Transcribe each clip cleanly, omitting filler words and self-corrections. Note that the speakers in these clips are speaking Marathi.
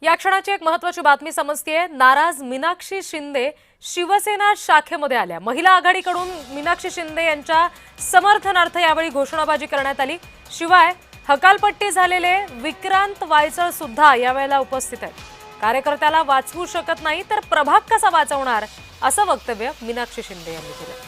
या क्षणाची एक महत्त्वाची बातमी समजतेय। नाराज मीनाक्षी शिंदे शिवसेना शाखेमध्ये आल्या। महिला आघाडीकडून मीनाक्षी शिंदे यांच्या समर्थनार्थ यावेळी घोषणाबाजी करण्यात आली। शिवाय हकालपट्टी झालेले विक्रांत वायचळ सुद्धा यावेळेला उपस्थित आहेत। कार्यकर्त्याला वाचवू शकत नाही तर प्रभाग कसा वाचवणार असं वक्तव्य मीनाक्षी शिंदे यांनी केलं।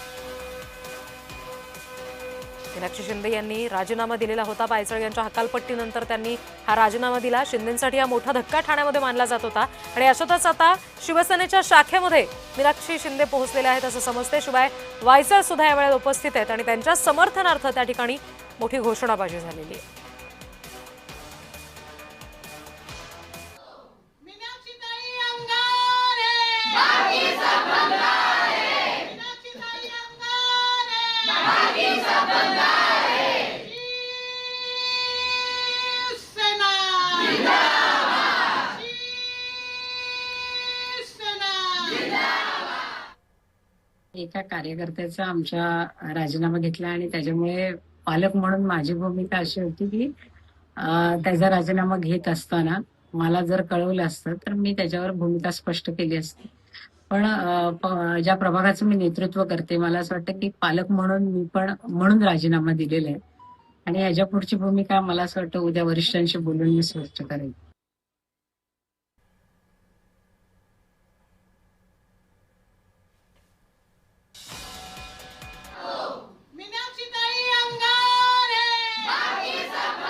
मीनाक्षी शिंदे यांनी राजीनामा दिलेला होता। वायचळ यांच्या हकालपट्टीनंतर त्यांनी हा राजीनामा दिला। शिंदेंसाठी हा मोठा धक्का ठाण्यामध्ये मानला जात होता आणि अशातच आता शिवसेनेच्या शाखेमध्ये मीनाक्षी शिंदे पोहोचलेले आहेत असं समजते। शिवाय वायचळ सुद्धा यावेळेला उपस्थित आहेत आणि त्यांच्या समर्थनार्थ त्या ठिकाणी मोठी घोषणाबाजी झालेली आहे। एका कार्यकर्त्याचा आमच्या राजीनामा घेतला आणि त्याच्यामुळे पालक म्हणून माझी भूमिका अशी होती की त्याचा राजीनामा घेत असताना मला जर कळवलं असतं तर मी त्याच्यावर भूमिका स्पष्ट केली असती। पण ज्या प्रभागाचं मी नेतृत्व करते मला असं वाटतं की पालक म्हणून मी पण म्हणून राजीनामा दिलेला आहे आणि याच्या पुढची भूमिका मला असं वाटतं उद्या वरिष्ठांशी बोलून मी स्पष्ट करेन।